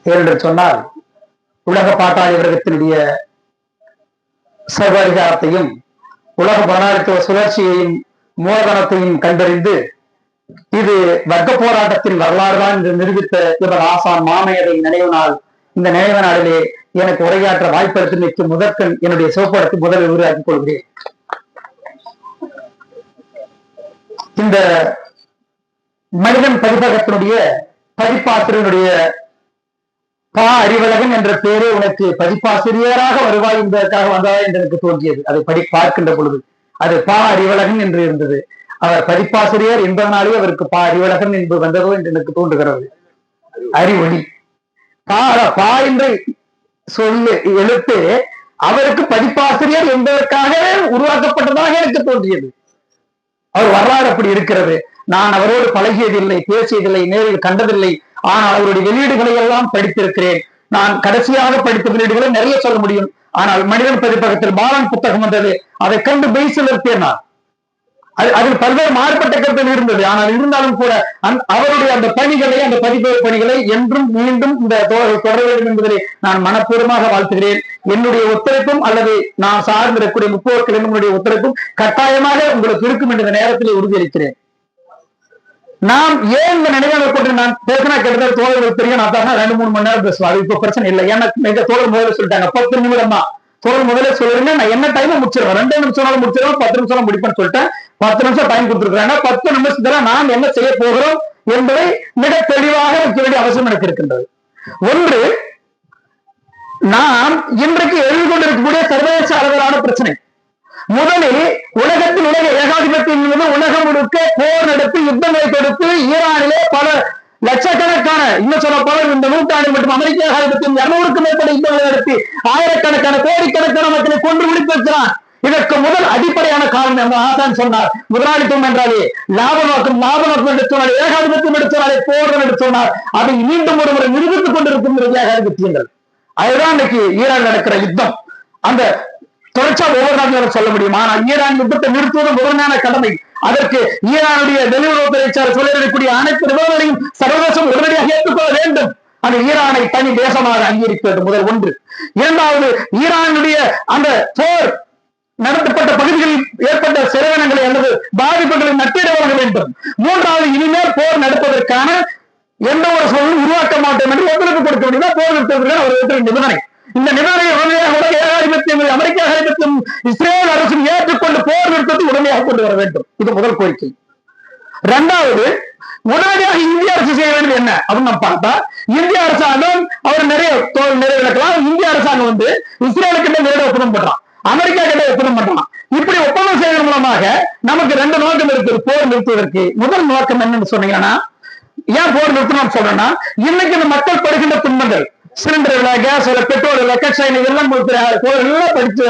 என்று சொன்னால் உலக பாட்டாளி வர்க்கத்தினுடைய சர்வாதிகாரத்தையும் உலக முதலாளித்துவ சுழற்சியையும் மூலதனத்தையும் கண்டறிந்து இது வர்க்க போராட்டத்தின் வரலாறு தான் என்று நிரூபித்த இவர் ஆசான் மாமேதை நினைவு நாள். இந்த நினைவு நாளிலே எனக்கு உரையாற்ற வாய்ப்பளித்து முதற்கண் என்னுடைய சிவப்படத்தை முதலில் உருவாக்கிக் கொள்கிறேன். இந்த மனிதன் பதிப்பகத்தினுடைய பதிப்பாசிரியனுடைய பா அறிவழகன் என்ற பெயரே உனக்கு பதிப்பாசிரியராக வருவாய் என்பதற்காக வந்ததா என்று எனக்கு தோன்றியது. அதை பார்க்கின்ற பொழுது அது பா அறிவழகன் என்று இருந்தது. அவர் பதிப்பாசிரியர் என்பதனாலே அவருக்கு பா அறிவழகன் என்று வந்ததோ என்று எனக்கு தோன்றுகிறது. அறிவொளி பா என்று சொல்லு எழுத்து அவருக்கு பதிப்பாசிரியர் என்பதற்காகவே உருவாக்கப்பட்டதாக எனக்கு தோன்றியது. அவர் வரலாறு அப்படி இருக்கிறது. நான் அவரோடு பழகியதில்லை, பேசியதில்லை, நேரில் கண்டதில்லை. ஆனால் அவருடைய வெளியீடுகளை எல்லாம் படித்திருக்கிறேன். நான் கடைசியாக படித்த வெளியீடுகளை நிறைய சொல்ல முடியும். ஆனால் மனிதன் பதிப்பகத்தில் பாலன் புத்தகம் வந்தது. அதை கண்டு பெய்சிலிருப்பேன் நான். அதில் பல்வேறு மாறுபட்ட கருத்தில் இருந்தது. ஆனால் இருந்தாலும் கூட அவருடைய அந்த பணிகளை, அந்த பதிப்பக பணிகளை என்றும் மீண்டும் இந்த தொடர வேண்டும் என்பதை நான் மனப்பூர்வமாக வாழ்த்துகிறேன். என்னுடைய ஒத்துழைப்பும் அல்லது நான் சார்ந்திருக்கக்கூடிய முற்போக்கு ஒத்துழைப்பும் கட்டாயமாக உங்களுக்கு இருக்கும் என்ற நேரத்தில் உறுதியளிக்கிறேன். நாம் ஏன் இந்த நினைவாக கொண்டு நான் பேசினா கிட்டத்தட்ட தோழர்கள் தெரியும். நான் தான் 2-3 மணி நேரம் பேசுவேன். அது இப்ப பிரச்சனை இல்லை. எனக்கு எங்க தோழர் முதல்ல சொல்லிட்டாங்க 10 நிமிடம் தான். தோழர் முதல்ல சொல்லுங்க, நான் என்ன டைம் முடிச்சிருவேன். 2 நிமிஷம் முடிச்சிருவேன், 10 நிமிஷம் முடிப்பேன்னு சொல்லிட்டேன். 10 நிமிஷம் டைம் கொடுத்துருக்காங்க. 10 நிமிஷத்துல நாம் என்ன செய்ய போகிறோம் என்பதை மிக தெளிவாக வைக்க வேண்டிய அவசியம் எனக்கு இருக்கின்றது. ஒன்று, நாம் இன்றைக்கு எதிர்கொண்டிருக்கக்கூடிய சர்வதேச அளவிலான பிரச்சனை. முதலில் உலகத்தில் உலக ஏகாதிபத்தியம் என்பது உலகம் முழுக்க போர் நடத்தி யுத்தங்களை தொடுத்து ஈரானிலே பல லட்சக்கணக்கான, இன்னும் சொல்ல போல இந்த நூற்றாண்டு மற்றும் அமெரிக்க ஏகாதிபத்தியம் 200க்கும் மேற்பட்ட யுத்தங்களை நடத்தி ஆயிரக்கணக்கான கோடிக்கணக்கான மக்களை கொன்று முடித்து வைக்கிறான். இதற்கு முதல் அடிப்படையான காரணம் ஆசான் சொன்னார், முதலாளித்துவம் என்றாலே லாப நோக்கம் என்று சொன்னார், ஏகாதிபத்தியம் என்று சொன்னாலே போர் என்று சொன்னார். அதை மீண்டும் ஒரு முறை நிரூபித்துக் கொண்டிருக்கும் ஏகாதிபத்தியங்கள். அதுதான் இன்னைக்கு ஈரான் நடக்கிற யுத்தம். அந்த தொடர்ச்சியா ஒவ்வொரு நாட்டிலும் சொல்ல முடியும். ஆனால் ஈரான் யுத்தத்தை நிறுத்துவது முதன்மையான கடமை. அதற்கு ஈரானுடைய வெளியுறவுத்துறை சொல்லக்கூடிய அனைத்து நிபந்தனைகளையும் சர்வதேசம் உடனடியாக ஏற்றுக்கொள்ள வேண்டும். அந்த ஈரானை தனி தேசமாக அங்கீகரிக்க வேண்டும். முதல் ஒன்று. இரண்டாவது, ஈரானுடைய அந்த போர் நடத்தப்பட்ட பகுதிகளில் ஏற்பட்ட செலவினங்களை அல்லது பாதிப்புகளை நட்டிட வழங்க வேண்டும். மூன்றாவது, இனிமேல் போர் நடப்பதற்கான எந்த ஒரு சூழலும் உருவாக்க மாட்டோம் என்று ஒத்துழைப்பு கொடுக்க வேண்டும். போர் நிறுத்துவதற்கான ஒரு நிபந்தனை. இந்த நிபந்தனையை உடனடியாக உலக ஏகாதிபத்தியம், அமெரிக்க ஏகாதிபத்தியம், இஸ்ரேல் அரசும் ஏற்றுக்கொண்டு போர் நிறுத்தத்தை உடனடியாக கொண்டு வர வேண்டும். இது முதல் கோரிக்கை. இரண்டாவது, உடனடியாக இந்திய அரசு செய்ய வேண்டும். என்ன அப்படின்னு நம்ம பார்த்தா, இந்திய அரசாங்கம் அவர் நிறைய விளக்கலாம். இந்திய அரசாங்கம் இஸ்ரேலு கிட்ட நேரடி ஒப்பந்தம் பண்றான், அமெரிக்கா கிட்ட ஒப்பந்தம் பண்றான். இப்படி ஒப்பந்தம் செய்வதன் மூலமாக நமக்கு 2 நோக்கம் இருக்கு போர் நிறுத்துவதற்கு. முதல் நோக்கம் என்னன்னு சொன்னீங்கன்னா, ஏன் போர் நிறுத்தணும்னு சொல்றேன்னா, இன்னைக்கு இந்த மக்கள் படுகின்ற துன்பங்கள், சிலிண்டர் இல்ல, கேஸ் இல்ல, பெட்ரோல் இல்ல, கச்சைன் இதெல்லாம் படிச்சு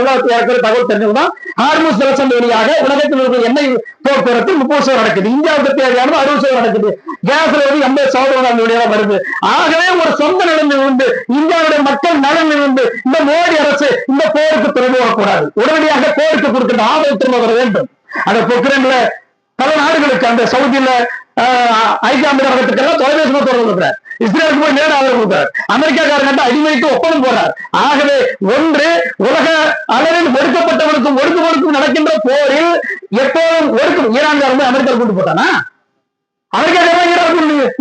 தகவல் தெரிஞ்சதுதான் ஹார்முஸ் ஜலசந்தி வழியாக உலகத்தில் இருக்கிற எண்ணெய் போக்குவரத்து 30% நடக்குது. இந்தியாவுக்கு தேவையானது 60% நடக்குது. கேஸ்ல 80% வழியாக வருது. ஆகவே ஒரு சொந்த நிலைமை இந்தியாவுடைய மக்கள் நலன் இந்த மோடி அரசு இந்த போருக்கு திரும்ப வரக்கூடாது. உடனடியாக போருக்கு கொடுக்கின்ற ஆதரவு திரும்ப வர வேண்டும். அந்த பொக்ரான்ல பல நாடுகளுக்கு, அந்த சவுதியில ஐக்கிய அமீரகத்துக்கெல்லாம் தொலைபேசி தொடர்பு கொடுக்கிறார். இஸ்ரேலுக்கு போய் நேரம் ஆதரவு கொடுக்கிறார். அமெரிக்காக்காரங்க அடிமைக்கு ஒப்பந்தம் போடுறார். ஆகவே ஒன்று, உலக அளவில் ஒடுக்கப்பட்டவனுக்கும் ஒடுக்குவனுக்கும் நடக்கின்ற போரில் எப்போதும் ஒடுக்கும். ஈரான்காரங்க அமெரிக்கா கொண்டு போட்டானா? அமெரிக்காக்காரங்க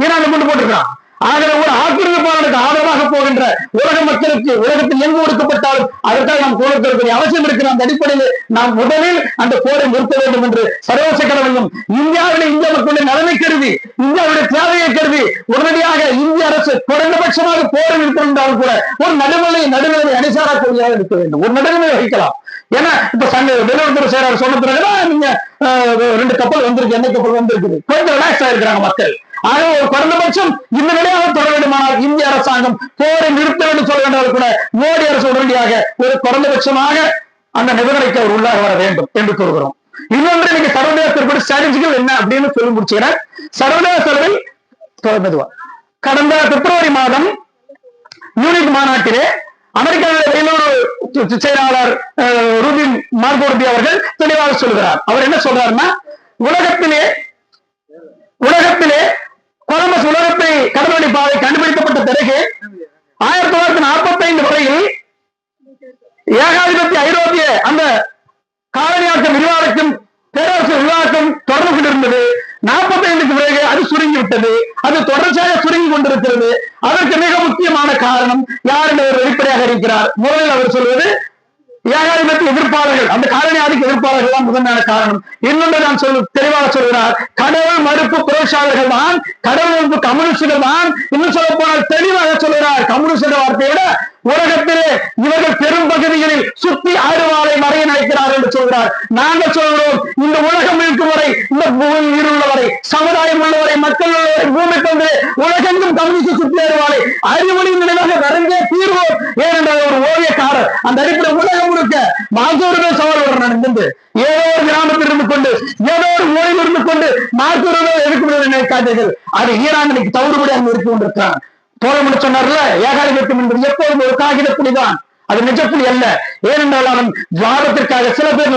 ஈரான் கொண்டு போட்டிருக்கான். ஆகவே ஒரு ஆக்கிரமிப்பாளருக்கு ஆதரவாக போகின்ற உலக மக்களுக்கு, உலகத்தில் எங்கு ஒடுக்கப்பட்டாலும் அதற்காக நாம் கொடுக்க அவசியம் இருக்கிற அந்த அடிப்படையில் நாம் முதலில் அந்த போரை நிறுத்த வேண்டும் என்று சர்வதேச கடமையும் இந்தியாவிலே இந்திய மக்களுடைய நலனை கருதி, இந்தியாவுடைய தேவையை கருதி உடனடியாக இந்திய அரசு குறைந்தபட்சமாக போரை நிறுத்திருந்தாலும் கூட ஒரு நடுநிலை அணிசாரா கொள்கையாக இருக்க வேண்டும். ஒரு நடுநிலை வகிக்கலாம். ஏன்னா இப்ப வெளியுறவுத்துறை செயலாளர் சொன்ன பிறகுதான் நீங்க 2 கப்பல் வந்திருக்கு, எண்ணெய் கப்பல் வந்திருக்குது, கொஞ்சம் ரிலாக்ஸ் ஆயிருக்கிறாங்க மக்கள். ஆக ஒரு குறைந்தபட்சம் இந்த நிலையாக தொடர வேண்டுமானால் இந்திய அரசாங்கம் போரை நிறுத்த வேண்டும் சொல்ல வேண்டாம் கூட மோடி அரசு உடனடியாக ஒரு குறைந்தபட்சமாக அந்த நிபந்தனைக்கு அவர் உள்ளாக வர வேண்டும் என்று கூறுகிறோம். இன்னொன்று, இன்னைக்கு சர்வதேச ஸ்ட்ராட்டஜிகள் என்ன அப்படின்னு சொல்லி முடிச்சுக்கிறேன். சர்வதேச அளவில் மெதுவா கடந்த பிப்ரவரி மாதம் மியூனிக் மாநாட்டிலே அமெரிக்காவுடைய வெளியுறவு செயலாளர் ரூபின் மார்கோர்பி அவர்கள் தெளிவாக சொல்கிறார். அவர் என்ன சொல்றாருன்னா, உலகத்திலே கொலம்பஸ் உலகத்தை கடல்வழி பாதை கண்டுபிடிக்கப்பட்ட பிறகு 1945 வரையில் ஏகாதிபத்திய ஐரோப்பிய அந்த காலனியாக்கம் விரிவாக்கம் பேரரசு விரிவாக்கம் தொடர்ந்து கொண்டிருந்தது. 45க்கு பிறகு அது சுருங்கி விட்டது. அது தொடர்ச்சியாக சுருங்கி கொண்டிருக்கிறது. அதற்கு மிக முக்கியமான காரணம் யார் என்று வெளிப்படையாக இருக்கிறார். முதலில் அவர் சொல்வது ஏகாதிபத்திய எதிர்ப்பாளர்கள், அந்த காலனி ஆதிக்க எதிர்ப்பாளர்கள் தான் முதன்மையான காரணம். இன்னொன்று நான் தெளிவாக சொல்கிறார், கடவுள் மறுப்பு புரட்சியாளர்கள் தான், கடவுள் மறுப்பு கம்யூனிஸ்டுகள் தான். இன்னும் சொல்ல போனால் தெளிவாக சொல்கிறார், கம்யூனிஸ்ட் வார்த்தையை விட உலகத்திலே இவர்கள் பெரும் பகுதிகளில் சுத்தி அறுவாலை மறைய நினைக்கிறார் என்று சொல்கிறார். நாங்கள் சொல்கிறோம், இந்த உலகம் இருக்கும் வரை, இந்த பூமியில் உள்ளவரை, சமுதாயம் உள்ளவரை, மக்கள் உள்ளவரை, பூமி தந்து உலகெங்கும் கம்யூனிஸ்ட் சுத்தி அறுவாலை அறிவொழியின் நிலையாக நிறைந்தே தீர்வோம். ஏனென்ற ஒரு ஓவியக்காரர் அந்த அடிப்படை உலகம் முழுக்க மாசூரமே சவால் நடந்து ஏதோ ஒரு கிராமத்தில் இருந்து கொண்டு ஏதோ ஒரு மொழியில் இருந்து கொண்டு மாசூரமே எதிர்க்க நினைக்காதீர்கள். அது ஈரான் இன்னைக்கு தவறுபடியாக இருந்து கொண்டிருக்கிறான். தோழர் சொன்னார்ல, ஏகாதிபத்தியம் என்பது எப்போதும் ஒரு காகித புலிதான், அது நிஜப்புலி அல்ல. ஏனென்றால் அவன் வாதத்திற்காக சில பேர்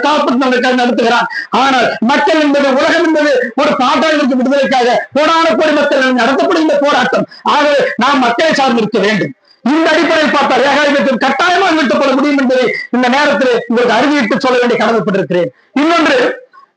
காப்பதற்காக நடத்துகிறான். ஆனால் மக்கள் என்பது, உலகம் என்பது ஒரு பாட்டாளர்களுக்கு விடுதலைக்காக கோடான கோடி மக்கள் நடத்தப்படுகின்ற போராட்டம். ஆகவே நாம் மக்களை சார்ந்து இருக்க வேண்டும். இந்த அடிப்படையில் பார்த்தால் ஏகாதிபத்தியம் கட்டாயமாக நிறுத்தப்பட முடியும் என்பதை இந்த நேரத்தில் உங்களுக்கு அறிவித்து சொல்ல வேண்டிய கடமைப்பட்டிருக்கிறேன். இன்னொன்று,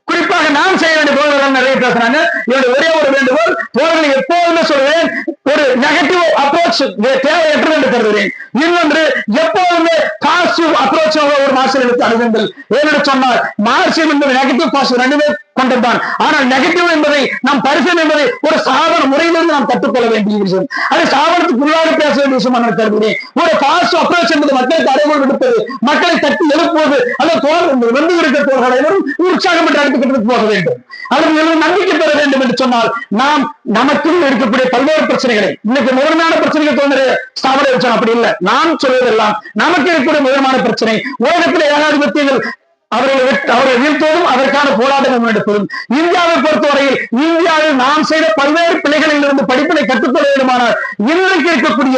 குறிப்பாக நான் செய்ய வேண்டிய தோழர்கள் நிறைய பேசுறாங்க. என்னுடைய ஒரே ஒரு வேண்டுகோள், தோழர்களை எப்போதுமே சொல்வேன், ஒரு நெகட்டிவ் அப்ரோச் தேவையற்றது என்று கருதுகிறேன். இன்னொன்று, எப்போதுமே பாசிட்டிவ் அப்ரோச் ஒரு மார்க்சியத்தை அணுகுங்கள். ஏனென்று சொன்னால் மார்க்சியம் என்பது நெகட்டிவ் பாசிட்டிவ் ரெண்டுமே கொண்டதுதான். ஆனால் நெகட்டிவ் என்பதை நாம் பரிசீலனை என்பதை ஒரு சாதன முறையிலிருந்து நாம் கற்றுக்கொள்ள வேண்டிய விஷயம். அது சாதனத்துக்குள்ளாக பேச வேண்டிய விஷயம் நான் கருதுகிறேன். ஒரு பாசிட்டிவ் அப்ரோச் என்பது மக்களுக்கு அறிவுகள் விடுப்பது, மக்களை தட்டி எழுப்புவது, அல்லது வந்து இருக்கிற தோழர்கள் உற்சாகம் என்று அடுத்துக்கிட்டு போக வேண்டும், அவர்கள் நம்பிக்கை பெற வேண்டும் என்று சொன்னால் நாம் நமக்கும் இருக்கக்கூடிய பல்வேறு பிரச்சனைகளை, இன்னைக்கு முதன்மையான பிரச்சனைகள் தோன்ற ஸ்தாபன வச்சோம், அப்படி இல்லை. நாம் சொல்வதெல்லாம் நமக்கு இருக்கக்கூடிய முதன்மையான பிரச்சனை உலகத்தில் ஏகாதிபத்தியங்கள் அவர்களை வீழ்த்துவதும் அதற்கான போராட்டம் எடுப்பதும். இந்தியாவை பொறுத்தவரையில் இந்தியாவில் நாம் செய்த பல்வேறு பிள்ளைகளில் இருந்து படிப்பினை கற்றுக்கொள்ள வேண்டுமானால் இன்றைக்கு இருக்கக்கூடிய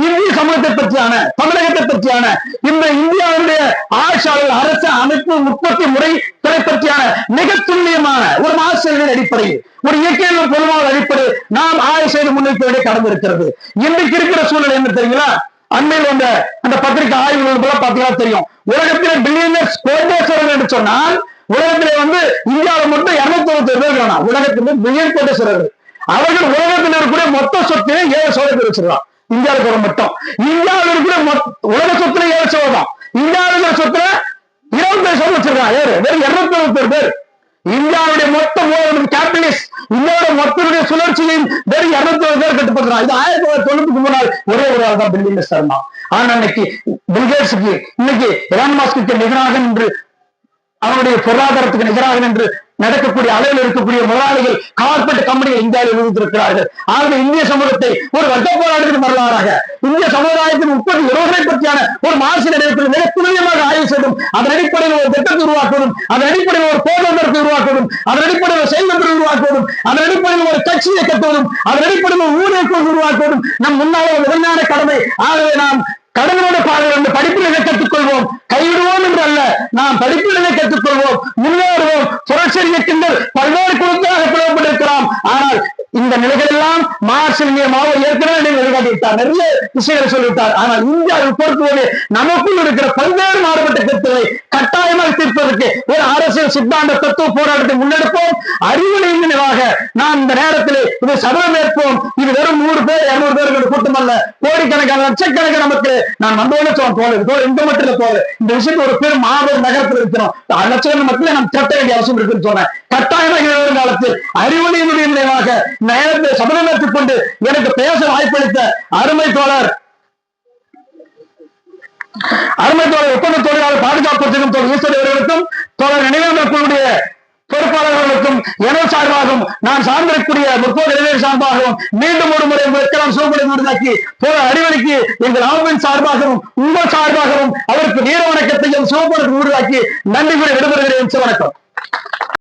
இந்திய சமூகத்தை பற்றியான, தமிழகத்தை பற்றியான, இந்த இந்தியாவுடைய ஆட்சியாளர் அரசு அமைப்பு உற்பத்தி முறை துறை பற்றியான மிக துல்லியமான ஒரு ஆசிரியர்கள் அடிப்படையில், ஒரு இயற்கையான பொதுவான அடிப்படையில் நாம் ஆய்வு செய்து முன்வைக்க வேண்டிய கடமை இருக்கிறது. இன்றைக்கு இருக்கிற சூழ்நிலை என்ன தெரியுங்களா? அண்மையில் வந்த அந்த பத்திரிகை ஆய்வுகள் போல பார்த்தீங்கன்னா தெரியும், உலகத்திலே பில்லியனர்ஸ் கோடீஸ்வரர்கள் என்று சொன்னால் உலகத்திலே இந்தியாவில் மட்டும் 291 பேர் காணும். உலகத்திலே பில்லியன் கோடீஸ்வரர்கள். அவர்கள் உலகத்தில் இருக்கக்கூடிய மொத்த சொத்து 7% வச்சிருக்கான். இந்தியாவுக்கு மட்டும் இந்தியாவில் இருக்கிற உலக சொத்துல 7% தான். இந்தியாவில் இருக்கிற சொத்துல 25% வச்சிருக்கான். வெறும் 291 பேர். இந்தியாவுடைய மொத்த கேபிட்டலிஸ்ட், இந்தியாவோட மொத்த சுழற்சியின் வெறும் 201 பேர் கட்டுப்படுறான். இது 1990க்கு முன்னால் ஒரே ஒரு ஆள் தான் பில்லியனர்ஸ் இருந்தான். ஆனா இன்னைக்கு பில்கேட்ஸுக்கு, இன்னைக்கு எலான் மாஸ்க்கு நிகராக என்று, அவனுடைய பொருளாதாரத்துக்கு நிகராக என்று நடக்கக்கூடிய அளவில் இருக்கக்கூடிய முதலாளிகள், கார்பரேட் கம்பெனிகள் இந்தியாவில் நிறுத்திருக்கிறார்கள். ஆகவே இந்திய சமூகத்தை ஒரு வட்ட போராட்டத்தின் வரலாறாக, இந்திய சமுதாயத்தின் 30-20 பற்றியான ஒரு மார்க்சிய நிலையத்தில் மிக துல்லியமாக ஆய்வு செய்தும், அதன் அடிப்படையில் ஒரு திட்டத்தை உருவாக்குவதும், அதன் அடிப்படையில் ஒரு போராட்டத்தை உருவாக்குவதும், அதன் அடிப்படையில் செயல்பட்டு உருவாக்குவதும், அதன் அடிப்படையில் ஒரு கட்சியை கட்டுவதும், அதன் அடிப்படையில் ஒரு ஊழியர்கள் உருவாக்குவதும் நம் முன்னாள் முதன்மையான கடமை. ஆகவே நாம் கடனோட பாதையில் படிப்பினை கற்றுக்கொள்வோம், கைவிடுவோம் என்று அல்ல, நாம் படிப்பினை கற்றுக்கொள்வோம், முன்னேறுவோம். புரட்சி இயக்கங்கள் பல்வேறு குழுக்களாக பிளவுபட்டிருக்கலாம். ஆனால் இந்த நிலைகள் எல்லாம் மார்க்சியமாக ஏற்கனவே வழிகாட்டிவிட்டார், நிறைய விஷயங்களை சொல்லிவிட்டார். ஆனால் இந்தியாவை பொறுத்தவரை நமக்குள் இருக்கிற பல்வேறு மாறுபட்ட கருத்துக்களை கட்டாயமாக தீர்ப்பதற்கு ஒரு அரசியல் சித்தாந்த தத்துவ போராட்டத்தை முன்னெடுப்போம். அறிவுரையின் நினைவாக நாம் இந்த நேரத்தில் இதை சபதம் ஏற்போம். இது வெறும் 100 பேர் 200 பேர்கள் கூட்டம் அல்ல, கோடிக்கணக்கான லட்சக்கணக்கான மக்கள். நான் வந்தோட தோல் இந்த மட்டும் போல இந்த விஷயத்தை ஒரு பெரும் மாபெரும் நகரத்தில் இருக்கிறோம். லட்சக்கணக்கான மக்களை நாம் திரட்ட வேண்டிய அவசியம் இருக்குன்னு சொன்னேன். கட்டாயமாக காலத்தில் அறிவுரையினுடைய நினைவாக நேரத்தை சபதம் ஏற்றுக் கொண்டு எனக்கு பேச வாய்ப்பளித்த அருமை தோழர் ஒப்பந்த தொழிலாளர் பாதுகாப்பு ஈஸ்வரர்களுக்கும், தோழர் நினைவேந்தர்களுடைய பொறுப்பாளர்களுக்கும், எனது சார்பாகவும் நான் சார்ந்திருக்கக்கூடிய முற்போக்கு இளைஞர் சார்பாகவும் மீண்டும் ஒரு முறை உங்களுக்கெல்லாம் சூழ்நிலை உருவாக்கி அறிவழிக்கு எங்கள் அமைப்பின் சார்பாகவும் உங்கள் சார்பாகவும் அவருக்கு வீர வணக்கத்தையும் சிவப்பதற்கு உருவாக்கி நன்றி கூறி விடுபடுகிறேன். வணக்கம்.